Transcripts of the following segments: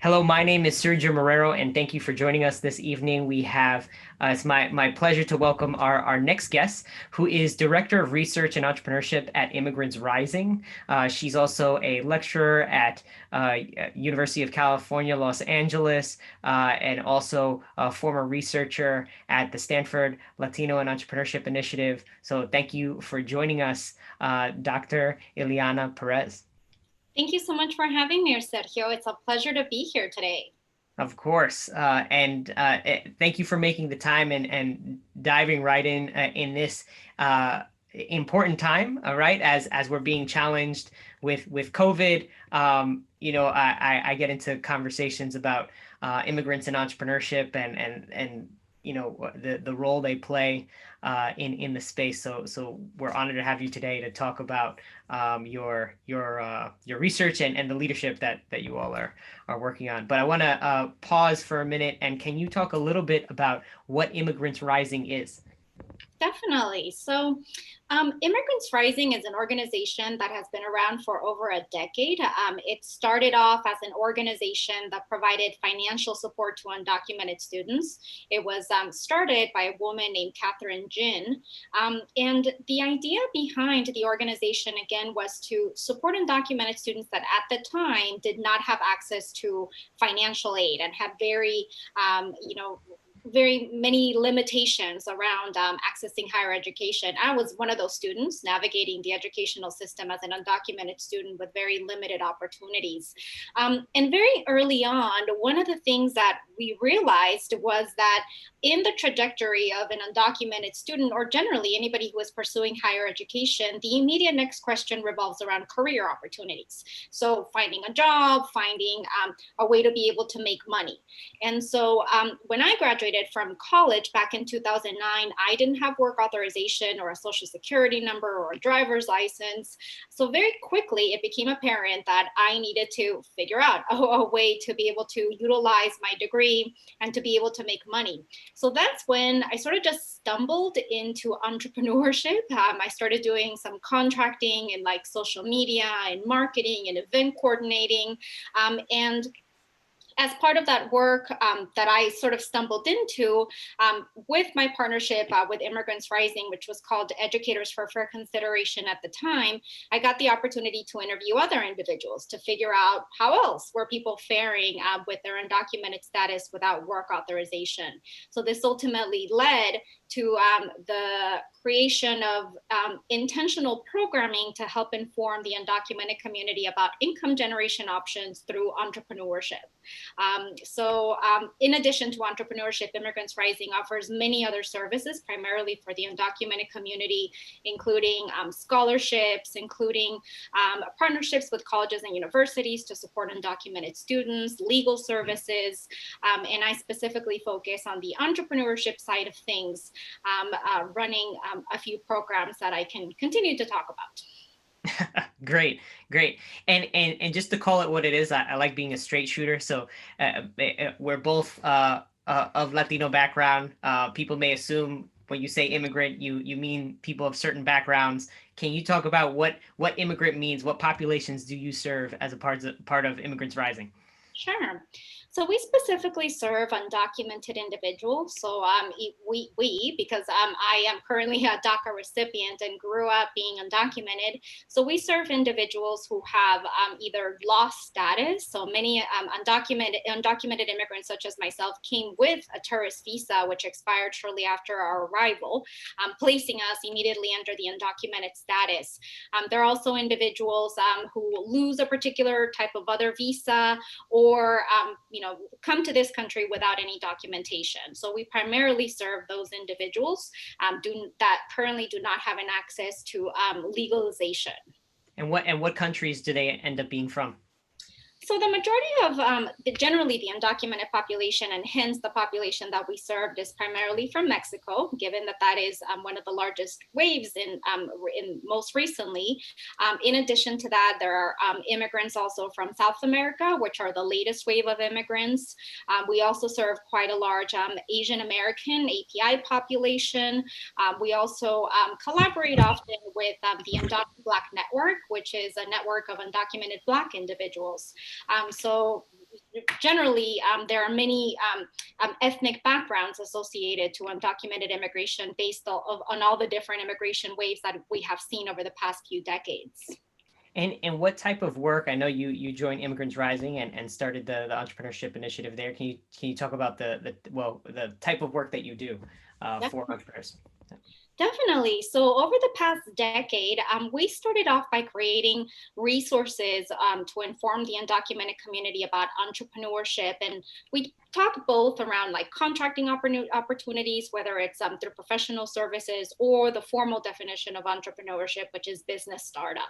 Hello, my name is Sergio Marrero, and thank you for joining us this evening. We have, it's my pleasure to welcome our next guest, who is Director of Research and Entrepreneurship at Immigrants Rising. She's also a lecturer at University of California, Los Angeles, and also a former researcher at the Stanford Latino and Entrepreneurship Initiative. So thank you for joining us, Dr. Iliana Perez. Thank you so much for having me, Sergio. It's a pleasure to be here today. Of course. Thank you for making the time and diving right in this important time, right? As we're being challenged with COVID, I get into conversations about immigrants and entrepreneurship and the role they play in the space. So we're honored to have you today to talk about your research and the leadership that you all are working on. But I want to pause for a minute, and can you talk a little bit about what Immigrants Rising is? Definitely. Immigrants Rising is an organization that has been around for over a decade. It started off as an organization that provided financial support to undocumented students. It was started by a woman named Catherine Jin. And the idea behind the organization, again, was to support undocumented students that at the time did not have access to financial aid and had very many limitations around accessing higher education. I was one of those students navigating the educational system as an undocumented student with very limited opportunities. And very early on, one of the things that we realized was that in the trajectory of an undocumented student, or generally anybody who is pursuing higher education, the immediate next question revolves around career opportunities. So finding a job, finding a way to be able to make money. And so when I graduated from college back in 2009, I didn't have work authorization or a social security number or a driver's license. So very quickly, it became apparent that I needed to figure out a way to be able to utilize my degree and to be able to make money. So that's when I sort of just stumbled into entrepreneurship. I started doing some contracting in like social media and marketing and event coordinating. And as part of that work that I sort of stumbled into with my partnership with Immigrants Rising, which was called Educators for Fair Consideration at the time, I got the opportunity to interview other individuals to figure out how else were people faring with their undocumented status without work authorization. So this ultimately led to the creation of intentional programming to help inform the undocumented community about income generation options through entrepreneurship. In addition to entrepreneurship, Immigrants Rising offers many other services, primarily for the undocumented community, including scholarships, including partnerships with colleges and universities to support undocumented students, legal services, and I specifically focus on the entrepreneurship side of things, running a few programs that I can continue to talk about. Great, great. And just to call it what it is, I like being a straight shooter. So we're both of Latino background. People may assume when you say immigrant, you mean people of certain backgrounds. Can you talk about what immigrant means? What populations do you serve as a part of Immigrants Rising? Sure. So we specifically serve undocumented individuals. So because I am currently a DACA recipient and grew up being undocumented. So we serve individuals who have either lost status. So many undocumented immigrants, such as myself, came with a tourist visa, which expired shortly after our arrival, placing us immediately under the undocumented status. There are also individuals who lose a particular type of other visa or come to this country without any documentation. So we primarily serve those individuals that currently do not have an access to legalization. And what countries do they end up being from? So the majority of generally the undocumented population, and hence the population that we served, is primarily from Mexico, given that that is one of the largest waves in most recently. In addition to that, there are immigrants also from South America, which are the latest wave of immigrants. We also serve quite a large Asian American API population. We also collaborate often with the Undocumented Black Network, which is a network of undocumented Black individuals. So generally, there are many ethnic backgrounds associated to undocumented immigration based on all the different immigration waves that we have seen over the past few decades. And what type of work? I know you joined Immigrants Rising and started the entrepreneurship initiative there. Can you talk about the type of work that you do for entrepreneurs? Definitely. So over the past decade, we started off by creating resources to inform the undocumented community about entrepreneurship. And we talk both around like contracting opportunities, whether it's through professional services or the formal definition of entrepreneurship, which is business startup.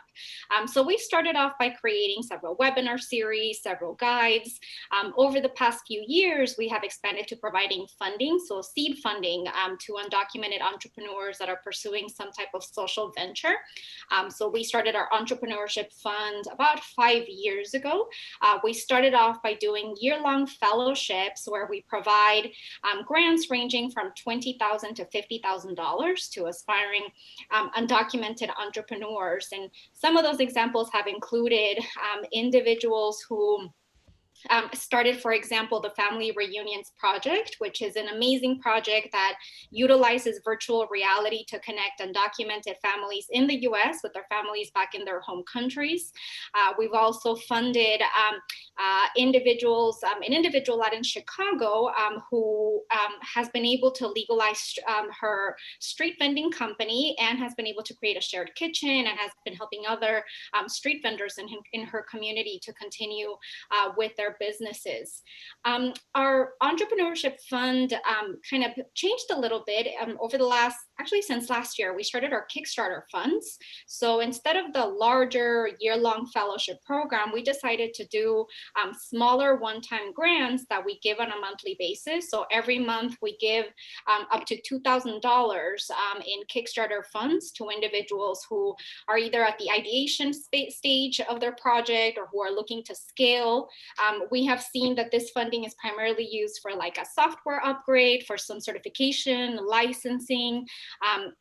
So we started off by creating several webinar series, several guides. Over the past few years, we have expanded to providing funding, so seed funding to undocumented entrepreneurs that are pursuing some type of social venture. So we started our entrepreneurship fund about 5 years ago. We started off by doing year-long fellowships where we provide grants ranging from $20,000 to $50,000 to aspiring undocumented entrepreneurs. And some of those examples have included individuals who started, for example, the Family Reunions Project, which is an amazing project that utilizes virtual reality to connect undocumented families in the US with their families back in their home countries. We've also funded individuals, an individual out in Chicago who has been able to legalize her street vending company and has been able to create a shared kitchen and has been helping other street vendors in her community to continue with their businesses. Our entrepreneurship fund kind of changed a little bit over the since last year. We started our Kickstarter funds. So instead of the larger year-long fellowship program, we decided to do smaller one-time grants that we give on a monthly basis. So every month we give up to $2,000 in Kickstarter funds to individuals who are either at the ideation stage of their project or who are looking to scale. We have seen that this funding is primarily used for like a software upgrade, for some certification, licensing.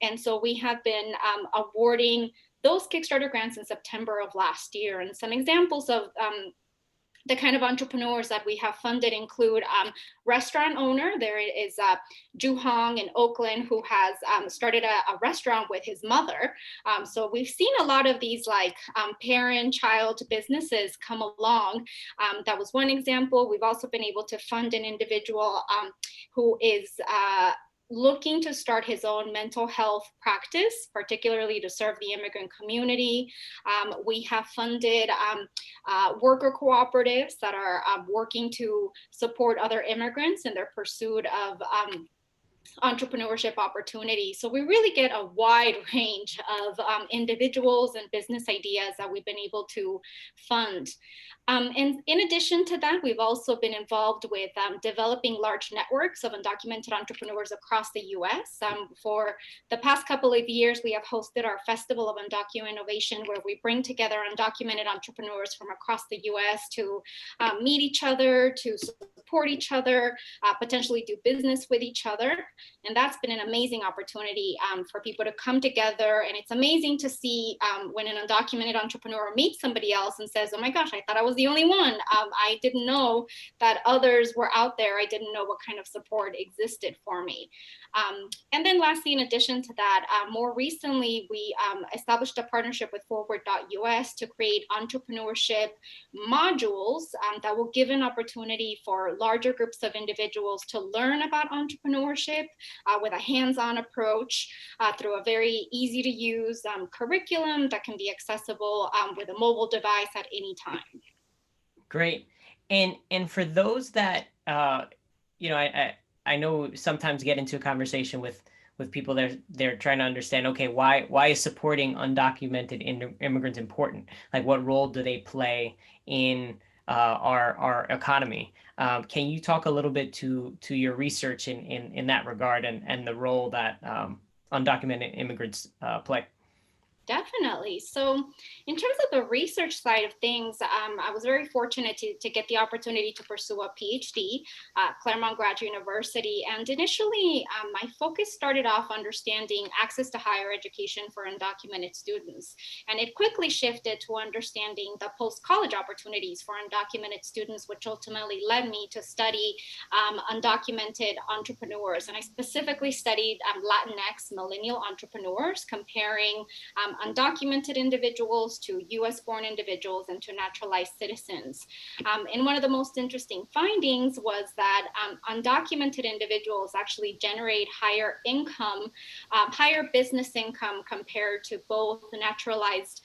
And so we have been awarding those Kickstarter grants in September of last year. And some examples of the kind of entrepreneurs that we have funded include restaurant owner. There is Ju Hong in Oakland who has started a restaurant with his mother. So we've seen a lot of these like parent-child businesses come along. That was one example. We've also been able to fund an individual who is looking to start his own mental health practice, particularly to serve the immigrant community. We have funded worker cooperatives that are working to support other immigrants in their pursuit of entrepreneurship opportunities. So we really get a wide range of individuals and business ideas that we've been able to fund. And in addition to that, we've also been involved with developing large networks of undocumented entrepreneurs across the US. For the past couple of years, we have hosted our Festival of Undocumented Innovation, where we bring together undocumented entrepreneurs from across the US to meet each other, to support each other, potentially do business with each other. And that's been an amazing opportunity for people to come together. And it's amazing to see when an undocumented entrepreneur meets somebody else and says, oh my gosh, I thought I was the only one. I didn't know that others were out there. I didn't know what kind of support existed for me. And then lastly, in addition to that, more recently, we established a partnership with forward.us to create entrepreneurship modules that will give an opportunity for larger groups of individuals to learn about entrepreneurship with a hands-on approach through a very easy to use curriculum that can be accessible with a mobile device at any time. Great. And for those that, I know sometimes get into a conversation with people they're trying to understand, okay, why is supporting undocumented immigrants important? Like, what role do they play in our economy? Can you talk a little bit to your research in that regard and the role that undocumented immigrants play? Definitely. So, in terms of the research side of things, I was very fortunate to get the opportunity to pursue a PhD at Claremont Graduate University. And initially, my focus started off understanding access to higher education for undocumented students. And it quickly shifted to understanding the post college opportunities for undocumented students, which ultimately led me to study undocumented entrepreneurs. And I specifically studied Latinx millennial entrepreneurs, comparing undocumented individuals to US born individuals and to naturalized citizens. And one of the most interesting findings was that undocumented individuals actually generate higher income, higher business income compared to both naturalized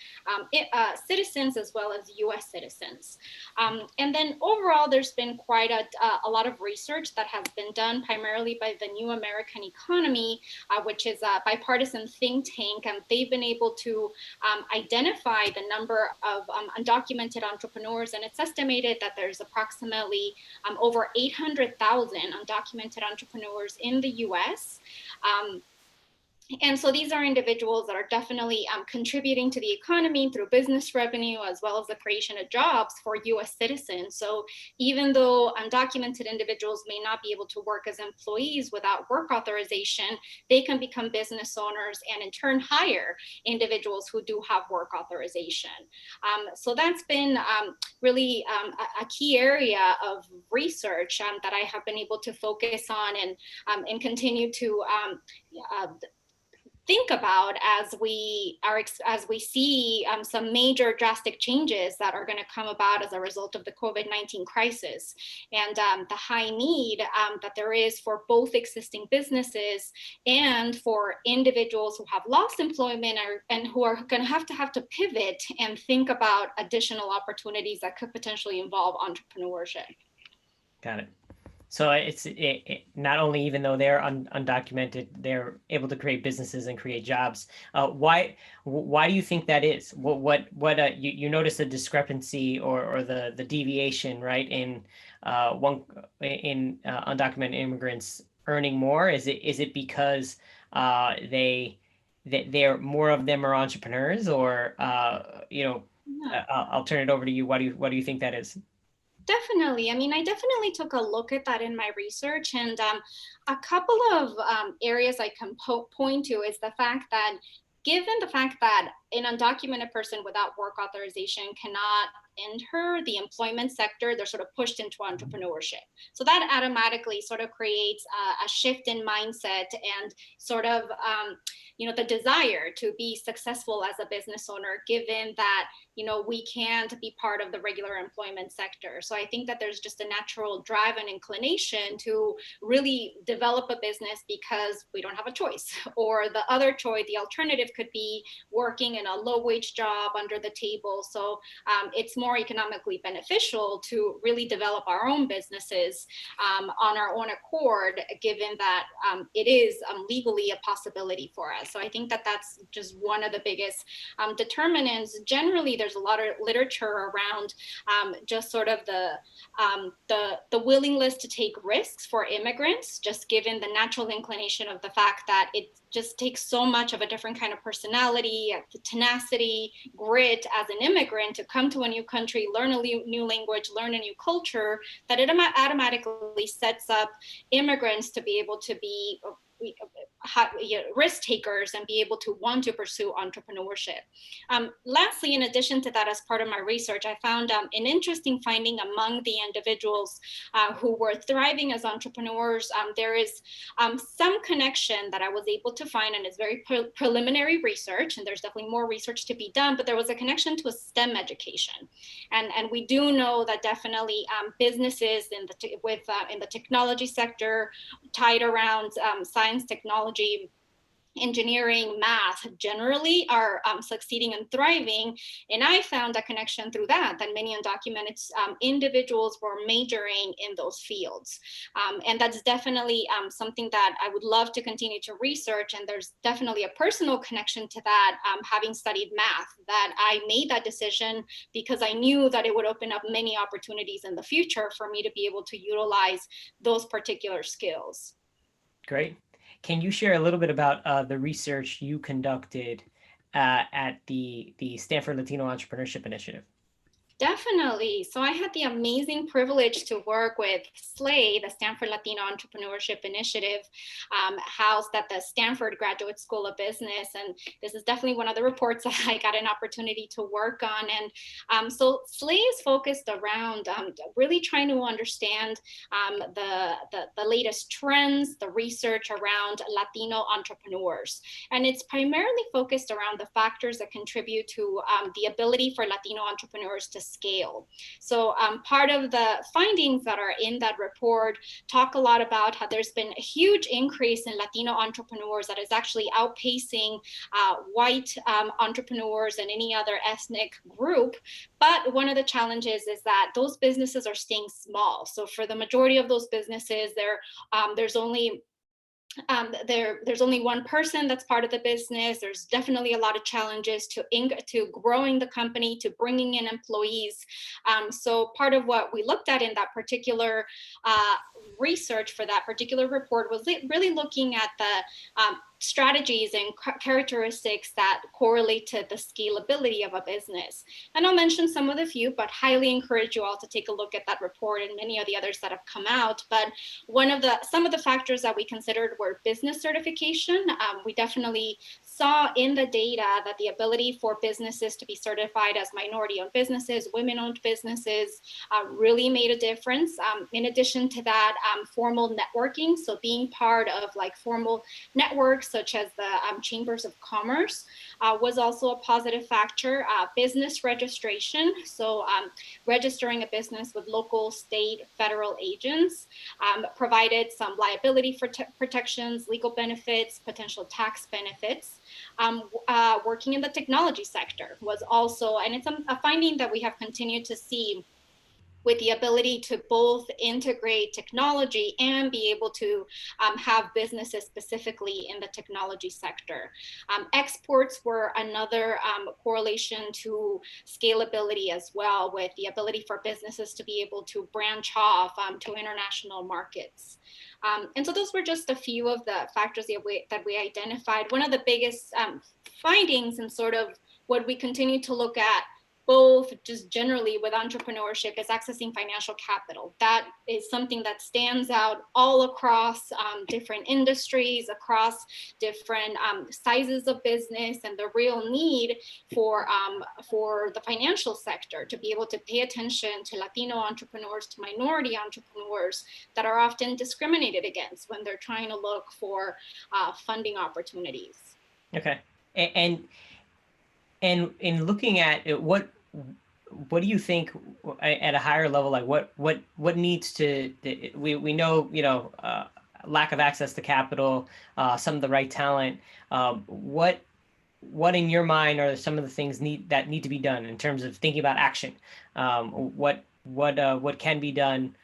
citizens as well as US citizens. And then overall, there's been quite a lot of research that has been done primarily by the New American Economy, which is a bipartisan think tank, and they've been able to identify the number of undocumented entrepreneurs, and it's estimated that there's approximately over 800,000 undocumented entrepreneurs in the US. And so these are individuals that are definitely contributing to the economy through business revenue, as well as the creation of jobs for US citizens. So even though undocumented individuals may not be able to work as employees without work authorization, they can become business owners and in turn hire individuals who do have work authorization. So that's been really a key area of research that I have been able to focus on and continue to think about as we see some major drastic changes that are going to come about as a result of the COVID-19 crisis, and the high need that there is for both existing businesses and for individuals who have lost employment and who are going to have to pivot and think about additional opportunities that could potentially involve entrepreneurship. Got it. So not only, even though they're undocumented, they're able to create businesses and create jobs. Why do you think that is? You notice a discrepancy or the deviation, right, in undocumented immigrants earning more? Is it because they're more of them are entrepreneurs, or I'll turn it over to you. What do you think that is? Definitely. I mean, I definitely took a look at that in my research, and a couple of areas I can point to is the fact that given the fact that an undocumented person without work authorization cannot enter the employment sector, they're sort of pushed into entrepreneurship. So that automatically sort of creates a shift in mindset and sort of the desire to be successful as a business owner, given that we can't be part of the regular employment sector. So I think that there's just a natural drive and inclination to really develop a business because we don't have a choice. Or the other choice, the alternative could be working in a low wage job under the table. So it's more economically beneficial to really develop our own businesses on our own accord, given that it is legally a possibility for us. So I think that that's just one of the biggest determinants. Generally, there's a lot of literature around just sort of the willingness to take risks for immigrants, just given the natural inclination of the fact that it just takes so much of a different kind of personality, tenacity, grit as an immigrant to come to a new country, learn a new language, learn a new culture, that it automatically sets up immigrants to be able to be risk takers and be able to want to pursue entrepreneurship. Lastly, in addition to that, as part of my research, I found an interesting finding among the individuals who were thriving as entrepreneurs. There is some connection that I was able to find, and it's very preliminary research, and there's definitely more research to be done, but there was a connection to a STEM education. And we do know that definitely businesses in the technology sector tied around science, technology, engineering, math generally are succeeding and thriving. And I found a connection through that many undocumented individuals were majoring in those fields. And that's definitely something that I would love to continue to research. And there's definitely a personal connection to that, having studied math, that I made that decision because I knew that it would open up many opportunities in the future for me to be able to utilize those particular skills. Great. Can you share a little bit about the research you conducted at the Stanford Latino Entrepreneurship Initiative? Definitely. So I had the amazing privilege to work with SLAY, the Stanford Latino Entrepreneurship Initiative, housed at the Stanford Graduate School of Business. And this is definitely one of the reports that I got an opportunity to work on. And so SLAY is focused around really trying to understand the latest trends, the research around Latino entrepreneurs. And it's primarily focused around the factors that contribute to the ability for Latino entrepreneurs to scale. So part of the findings that are in that report talk a lot about how there's been a huge increase in Latino entrepreneurs that is actually outpacing white entrepreneurs and any other ethnic group. But one of the challenges is that those businesses are staying small. So for the majority of those businesses, there's only one person that's part of the business. There's definitely a lot of challenges to growing the company, to bringing in employees. So part of what we looked at in that particular research for that particular report was really looking at the strategies and characteristics that correlate to the scalability of a business. And I'll mention some of the few, but highly encourage you all to take a look at that report and many of the others that have come out. But some of the factors that we considered were business certification. We definitely saw in the data that the ability for businesses to be certified as minority-owned businesses, women-owned businesses, really made a difference. In addition to that, formal networking, so being part of like formal networks such as the chambers of commerce was also a positive factor. Business registration, so registering a business with local, state, federal agents, provided some liability protections, legal benefits, potential tax benefits. Working in the technology sector was also, and it's a finding that we have continued to see with the ability to both integrate technology and be able to have businesses specifically in the technology sector. Exports were another correlation to scalability as well, with the ability for businesses to be able to branch off to international markets. And so those were just a few of the factors that we identified. One of the biggest findings and sort of what we continue to look at both just generally with entrepreneurship is accessing financial capital. That is something that stands out all across different industries, across different sizes of business, and the real need for the financial sector to be able to pay attention to Latino entrepreneurs, to minority entrepreneurs that are often discriminated against when they're trying to look for funding opportunities. Okay. And in looking at it, what do you think at a higher level, like what needs to, we know, lack of access to capital, some of the right talent, what in your mind are some of the things that need to be done in terms of thinking about action? What can be done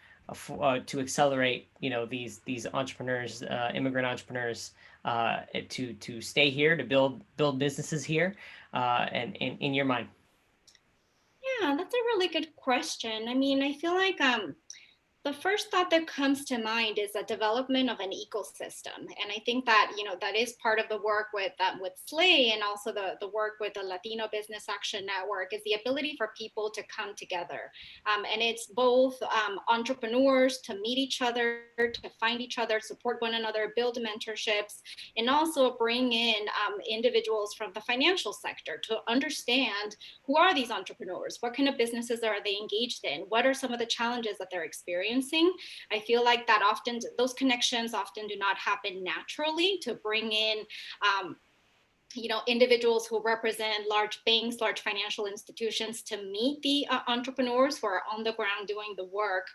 to accelerate, these entrepreneurs, immigrant entrepreneurs, to stay here, to build businesses here, and in your mind? Yeah, that's a really good question. I mean, I feel like the first thought that comes to mind is the development of an ecosystem. And I think that, that is part of the work with SLAY, and also the work with the Latino Business Action Network, is the ability for people to come together. And it's both entrepreneurs to meet each other, to find each other, support one another, build mentorships, and also bring in individuals from the financial sector to understand who are these entrepreneurs, what kind of businesses are they engaged in, what are some of the challenges that they're experiencing. I feel like that often those connections often do not happen naturally, to bring in individuals who represent large banks, large financial institutions, to meet the entrepreneurs who are on the ground doing the work.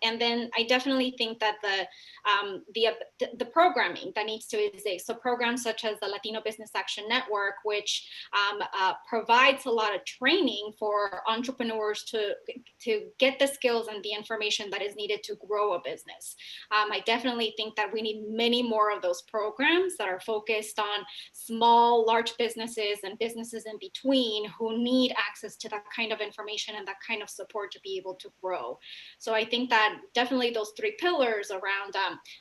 And then I definitely think that the programming that needs to exist, so programs such as the Latino Business Action Network, which provides a lot of training for entrepreneurs to get the skills and the information that is needed to grow a business. I definitely think that we need many more of those programs that are focused on small small, large businesses and businesses in between who need access to that kind of information and that kind of support to be able to grow. So I think that definitely those three pillars around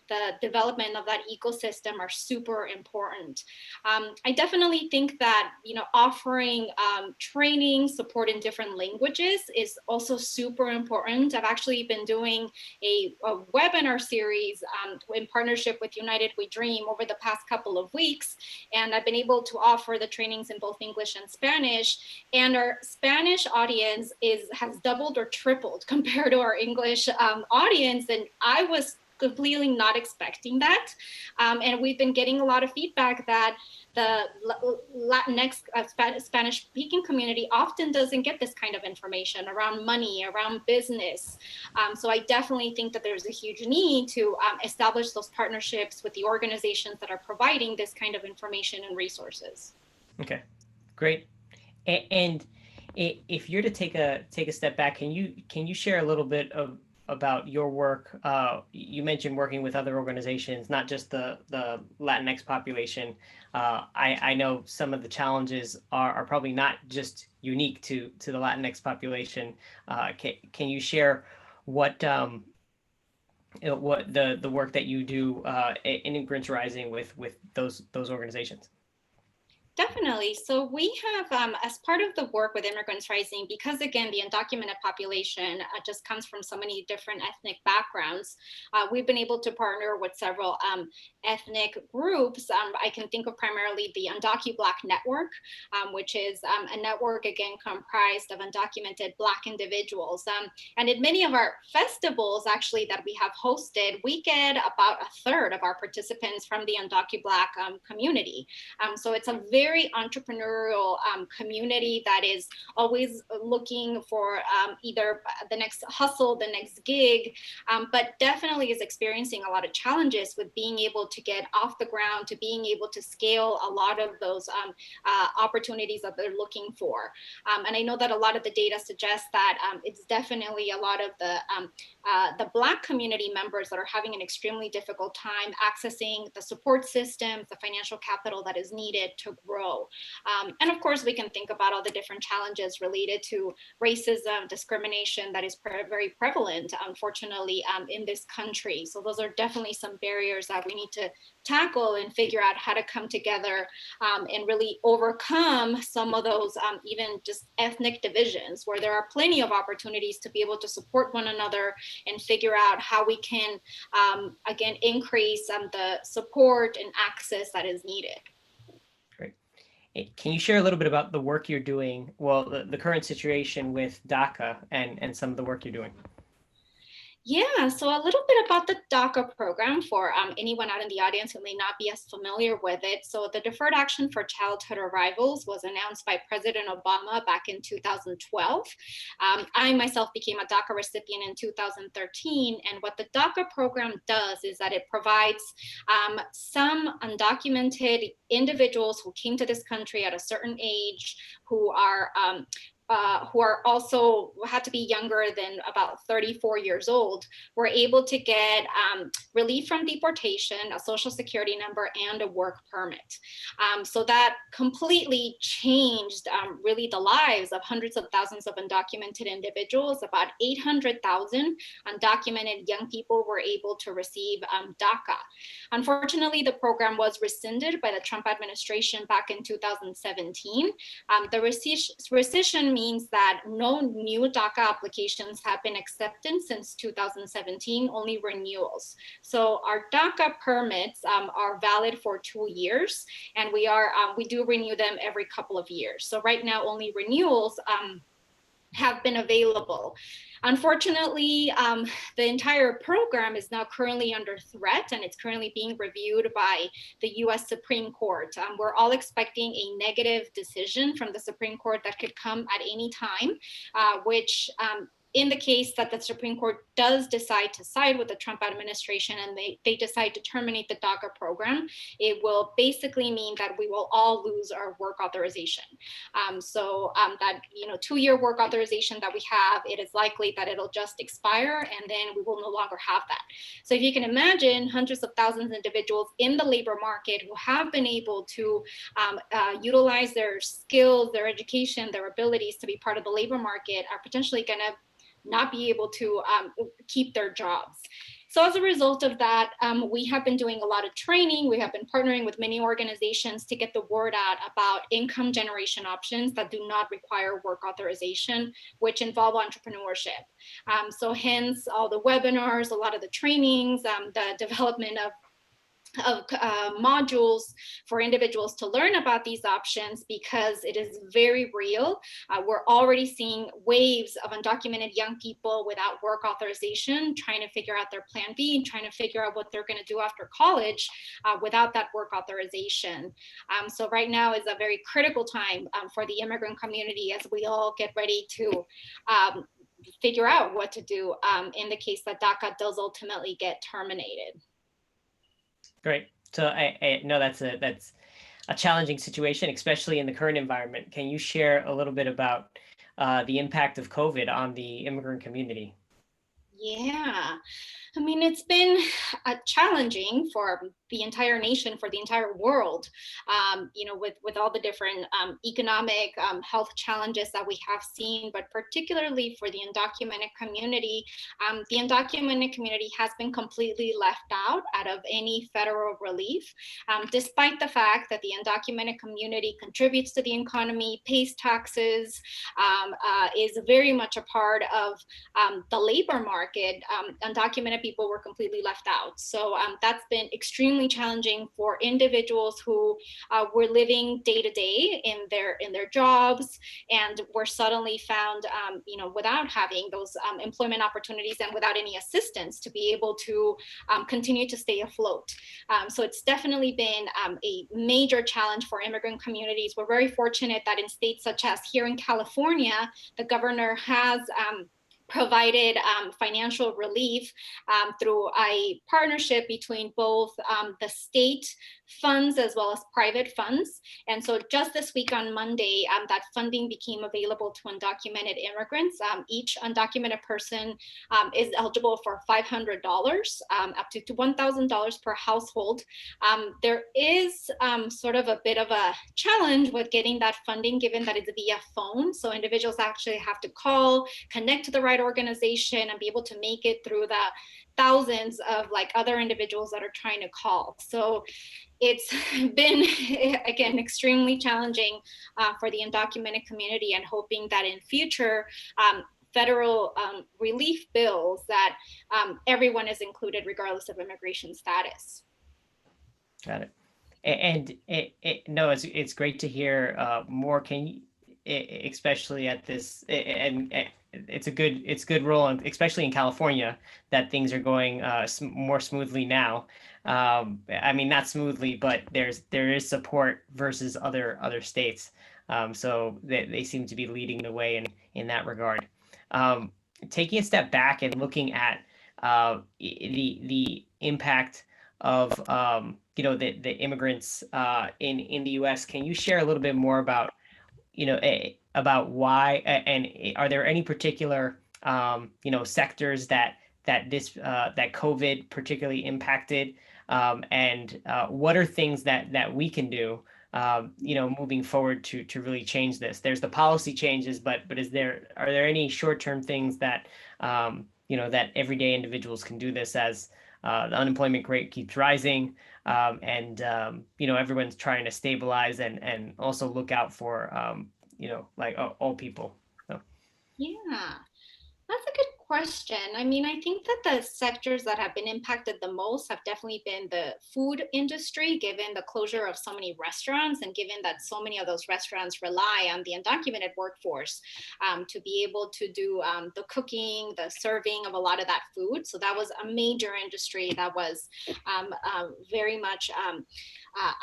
the development of that ecosystem are super important. I definitely think that, offering training, support in different languages is also super important. I've actually been doing a webinar series in partnership with United We Dream over the past couple of weeks, and I've been able to offer the trainings in both English and Spanish, and our Spanish audience has doubled or tripled compared to our English audience, and I was completely not expecting that. And we've been getting a lot of feedback that the Latinx Spanish speaking community often doesn't get this kind of information around money, around business. So I definitely think that there's a huge need to establish those partnerships with the organizations that are providing this kind of information and resources. Okay, great. And if you're to take a step back, can you share a little bit about your work? You mentioned working with other organizations, not just the Latinx population. I know some of the challenges are probably not just unique to the Latinx population. Can you share what the work that you do in Immigrants Rising with those organizations? Definitely. So we have, as part of the work with Immigrants Rising, because again, the undocumented population just comes from so many different ethnic backgrounds, we've been able to partner with several ethnic groups. I can think of primarily the Undocu-Black Network, which is a network, again, comprised of undocumented Black individuals. And in many of our festivals, actually, that we have hosted, we get about a third of our participants from the Undocu-Black community. So it's a very entrepreneurial community that is always looking for either the next hustle, the next gig, but definitely is experiencing a lot of challenges with being able to get off the ground, to being able to scale a lot of those opportunities that they're looking for. And I know that a lot of the data suggests that it's definitely a lot of the Black community members that are having an extremely difficult time accessing the support systems, the financial capital that is needed to grow. And of course, we can think about all the different challenges related to racism, discrimination that is very prevalent, unfortunately, in this country. So those are definitely some barriers that we need to tackle and figure out how to come together and really overcome some of those even just ethnic divisions, where there are plenty of opportunities to be able to support one another and figure out how we can, again, increase the support and access that is needed. Great. Can you share a little bit about the work you're doing? Well, the current situation with DACA and some of the work you're doing. Yeah, so a little bit about the DACA program for anyone out in the audience who may not be as familiar with it. So the Deferred Action for Childhood Arrivals was announced by President Obama back in 2012. I myself became a DACA recipient in 2013. And what the DACA program does is that it provides some undocumented individuals who came to this country at a certain age, who are also had to be younger than about 34 years old, were able to get relief from deportation, a social security number, and a work permit. So that completely changed really the lives of hundreds of thousands of undocumented individuals. About 800,000 undocumented young people were able to receive DACA. Unfortunately, the program was rescinded by the Trump administration back in 2017. The rescission means that no new DACA applications have been accepted since 2017, only renewals. So our DACA permits are valid for 2 years, and we do renew them every couple of years. So right now, only renewals have been available. Unfortunately, the entire program is now currently under threat, and it's currently being reviewed by the US Supreme Court. We're all expecting a negative decision from the Supreme Court that could come at any time, which in the case that the Supreme Court does decide to side with the Trump administration and they decide to terminate the DACA program, it will basically mean that we will all lose our work authorization. That 2-year work authorization that we have, it is likely that it'll just expire and then we will no longer have that. So if you can imagine hundreds of thousands of individuals in the labor market who have been able to utilize their skills, their education, their abilities to be part of the labor market are potentially going to not be able to keep their jobs. So as a result of that, we have been doing a lot of training. We have been partnering with many organizations to get the word out about income generation options that do not require work authorization, which involve entrepreneurship. So hence all the webinars, a lot of the trainings, the development of modules for individuals to learn about these options, because it is very real. We're already seeing waves of undocumented young people without work authorization trying to figure out their plan B and trying to figure out what they're going to do after college without that work authorization. So right now is a very critical time for the immigrant community as we all get ready to figure out what to do in the case that DACA does ultimately get terminated. Great. So I know that's a challenging situation, especially in the current environment. Can you share a little bit about the impact of COVID on the immigrant community? Yeah, I mean, it's been challenging for the entire nation, for the entire world, with all the different economic health challenges that we have seen, but particularly for the undocumented community. The undocumented community has been completely left out of any federal relief, despite the fact that the undocumented community contributes to the economy, pays taxes, is very much a part of the labor market. Undocumented people were completely left out. So that's been extremely challenging for individuals who were living day to day in their jobs and were suddenly found, without having those employment opportunities and without any assistance to be able to continue to stay afloat. So it's definitely been a major challenge for immigrant communities. We're very fortunate that in states such as here in California, the governor has provided financial relief through a partnership between both the state funds as well as private funds. And so just this week on Monday, that funding became available to undocumented immigrants. Each undocumented person is eligible for $500, up to $1,000 per household. There is sort of a bit of a challenge with getting that funding, given that it's via phone. So individuals actually have to call, connect to the right organization, and be able to make it through the thousands of other individuals that are trying to call. So it's been, again, extremely challenging for the undocumented community, and hoping that in future federal relief bills that everyone is included regardless of immigration status. Got it. And no, it's great to hear more. Can you, especially at this, and it's good role, especially in California, that things are going more smoothly now. I mean, not smoothly, but there is support versus other states. So they seem to be leading the way in that regard. Taking a step back and looking at the impact of the immigrants in the U.S. Can you share a little bit more about about why, and are there any particular sectors that COVID particularly impacted, and what are things that we can do moving forward to really change this? There's the policy changes, but are there any short-term things that that everyday individuals can do this as the unemployment rate keeps rising, and everyone's trying to stabilize and also look out for all people. So. Yeah, that's a good question. I mean, I think that the sectors that have been impacted the most have definitely been the food industry, given the closure of so many restaurants and given that so many of those restaurants rely on the undocumented workforce to be able to do the cooking, the serving of a lot of that food. So that was a major industry that was very much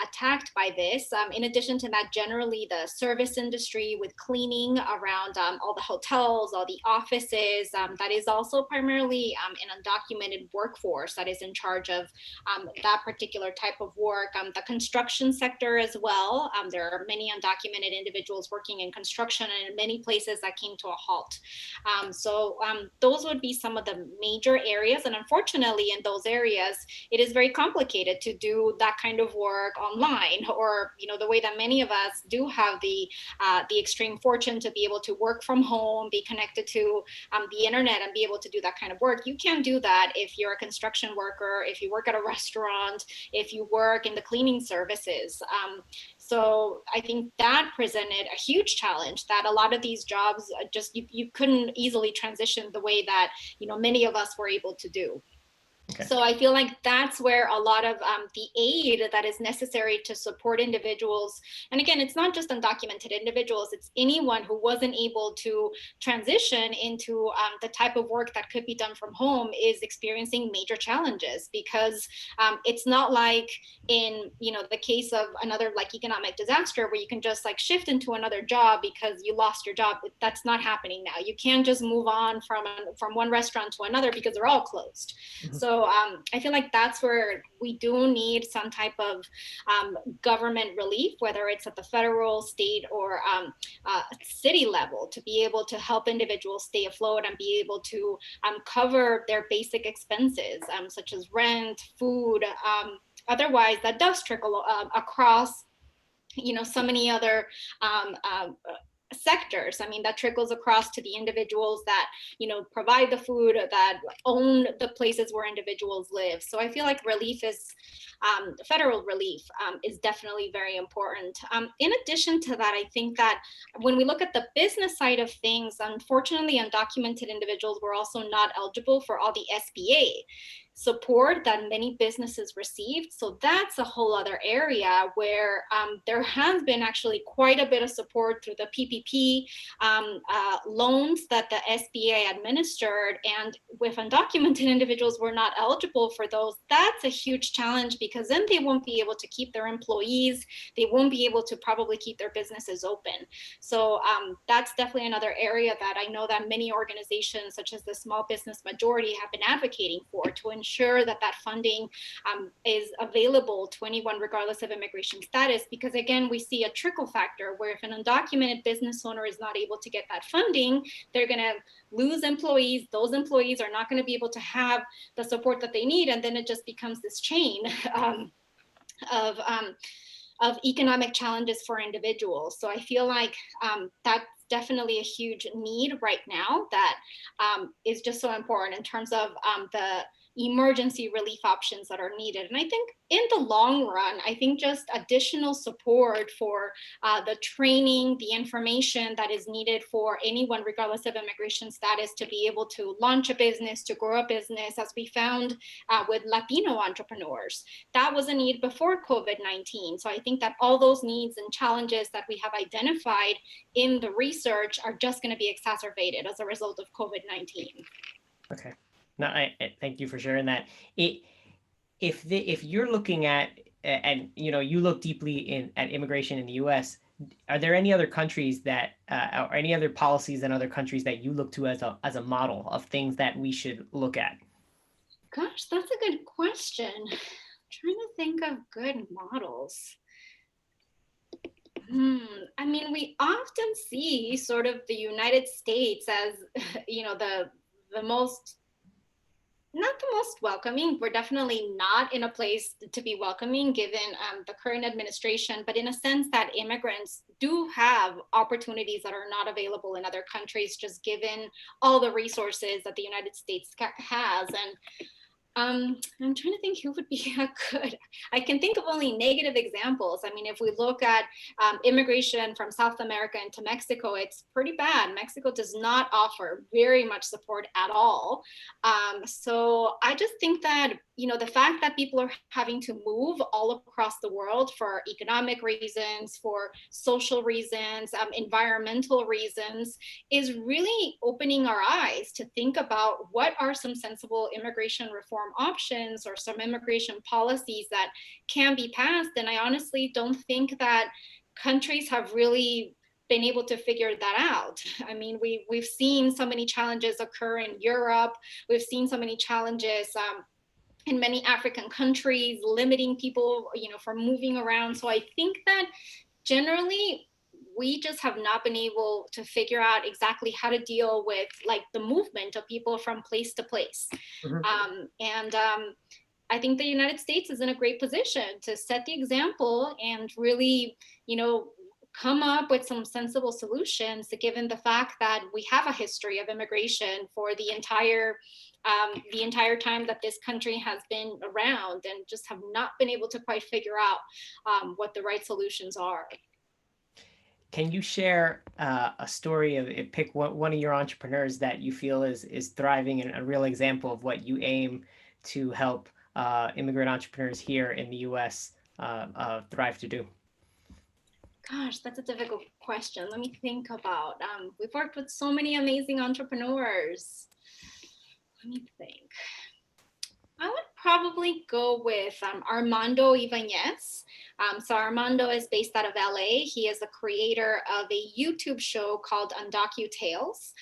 attacked by this. In addition to that, generally the service industry with cleaning around all the hotels, all the offices, that is also primarily an undocumented workforce that is in charge of that particular type of work. The construction sector as well. There are many undocumented individuals working in construction, and in many places that came to a halt. So those would be some of the major areas. And unfortunately, in those areas, it is very complicated to do that kind of work online, or the way that many of us do have the extreme fortune to be able to work from home, be connected to the internet, and be able to do that kind of work. You can't do that if you're a construction worker, if you work at a restaurant, if you work in the cleaning services. So I think that presented a huge challenge, that a lot of these jobs just you couldn't easily transition the way that many of us were able to do. Okay. So I feel like that's where a lot of the aid that is necessary to support individuals, and again, it's not just undocumented individuals, it's anyone who wasn't able to transition into the type of work that could be done from home, is experiencing major challenges, because it's not like in the case of another like economic disaster where you can just like shift into another job because you lost your job. That's not happening now. You can't just move on from one restaurant to another because they're all closed. Mm-hmm. So I feel like that's where we do need some type of government relief, whether it's at the federal, state, or city level, to be able to help individuals stay afloat and be able to cover their basic expenses, such as rent, food. Otherwise, that does trickle across, so many other sectors. I mean, that trickles across to the individuals that, provide the food, that own the places where individuals live. So I feel like relief is, federal relief is definitely very important. In addition to that, I think that when we look at the business side of things, unfortunately, undocumented individuals were also not eligible for all the SBA support that many businesses received. So that's a whole other area where there has been actually quite a bit of support through the PPP loans that the SBA administered. And with undocumented individuals were not eligible for those, that's a huge challenge, because then they won't be able to keep their employees. They won't be able to probably keep their businesses open. So that's definitely another area that I know that many organizations, such as the Small Business Majority, have been advocating for, to ensure that that funding is available to anyone regardless of immigration status. Because again, we see a trickle factor where if an undocumented business owner is not able to get that funding, they're going to lose employees. Those employees are not going to be able to have the support that they need, and then it just becomes this chain of economic challenges for individuals. So I feel like that's definitely a huge need right now that is just so important in terms of the emergency relief options that are needed. And I think in the long run, I think just additional support for the training, the information that is needed for anyone, regardless of immigration status, to be able to launch a business, to grow a business, as we found with Latino entrepreneurs. That was a need before COVID-19. So I think that all those needs and challenges that we have identified in the research are just going to be exacerbated as a result of COVID-19. Okay. No, I thank you for sharing that. If you're looking at, and you look deeply at immigration in the U.S., are there any other countries that, or any other policies in other countries that you look to as a model of things that we should look at? Gosh, that's a good question. I'm trying to think of good models. I mean, we often see sort of the United States as, the most, not the most welcoming. We're definitely not in a place to be welcoming given the current administration, but in a sense that immigrants do have opportunities that are not available in other countries, just given all the resources that the United States has. And I'm trying to think who would be good. I can think of only negative examples. I mean, if we look at immigration from South America into Mexico, it's pretty bad. Mexico does not offer very much support at all. So I just think that, the fact that people are having to move all across the world for economic reasons, for social reasons, environmental reasons, is really opening our eyes to think about what are some sensible immigration reform reform options or some immigration policies that can be passed. And I honestly don't think that countries have really been able to figure that out. I mean, we've seen so many challenges occur in Europe. We've seen so many challenges in many African countries, limiting people, from moving around. So I think that generally we just have not been able to figure out exactly how to deal with like the movement of people from place to place. And I think the United States is in a great position to set the example and really, come up with some sensible solutions, given the fact that we have a history of immigration for the entire time that this country has been around, and just have not been able to quite figure out what the right solutions are. Can you share a story of pick one of your entrepreneurs that you feel is thriving, and a real example of what you aim to help immigrant entrepreneurs here in the U.S. Thrive to do? Gosh, that's a difficult question. Let me think about. We've worked with so many amazing entrepreneurs. Let me think. I would probably go with Armando Ibanez. So Armando is based out of LA. He is the creator of a YouTube show called Tales.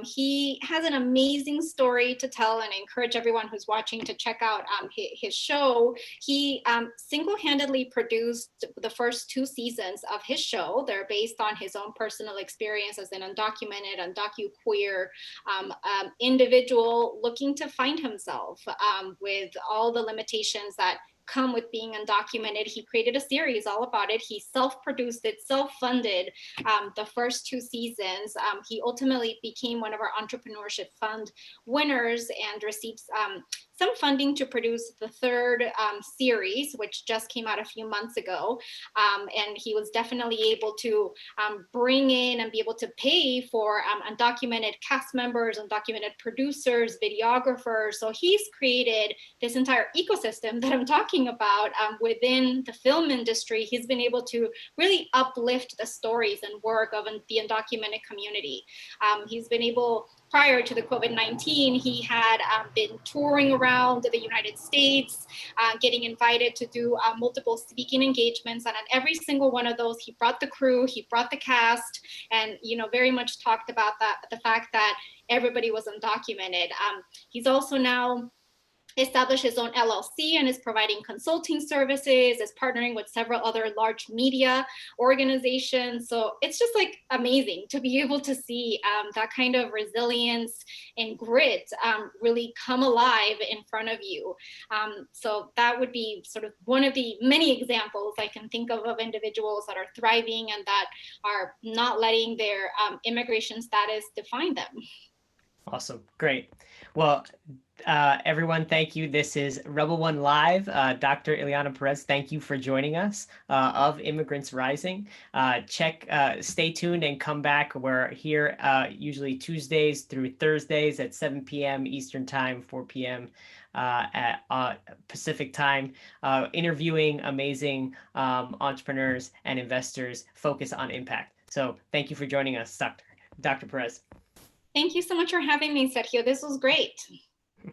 He has an amazing story to tell, and I encourage everyone who's watching to check out his show. He single-handedly produced the first 2 seasons of his show. They're based on his own personal experience as an undocumented, undocu-queer individual looking to find himself with all the limitations that come with being undocumented. He created a series all about it. He self-produced it, self-funded the first 2 seasons. He ultimately became one of our Entrepreneurship Fund winners and received some funding to produce the 3rd series, which just came out a few months ago. And he was definitely able to bring in and be able to pay for undocumented cast members, undocumented producers, videographers. So he's created this entire ecosystem that I'm talking about within the film industry. He's been able to really uplift the stories and work of the undocumented community. He's been able, prior to the COVID-19, he had been touring around the United States, getting invited to do multiple speaking engagements. And on every single one of those, he brought the crew, he brought the cast, and very much talked about the fact that everybody was undocumented. He's also now established his own LLC and is providing consulting services, is partnering with several other large media organizations. So it's just like amazing to be able to see that kind of resilience and grit really come alive in front of you. So that would be sort of one of the many examples I can think of individuals that are thriving and that are not letting their immigration status define them. Awesome. Great. Well, everyone, thank you. This is Rebel One Live. Dr. Iliana Perez, thank you for joining us of Immigrants Rising. Stay tuned and come back. We're here usually Tuesdays through Thursdays at 7 p.m. Eastern Time, 4 p.m. At Pacific Time, interviewing amazing entrepreneurs and investors focused on impact. So thank you for joining us, Dr. Perez. Thank you so much for having me, Sergio. This was great.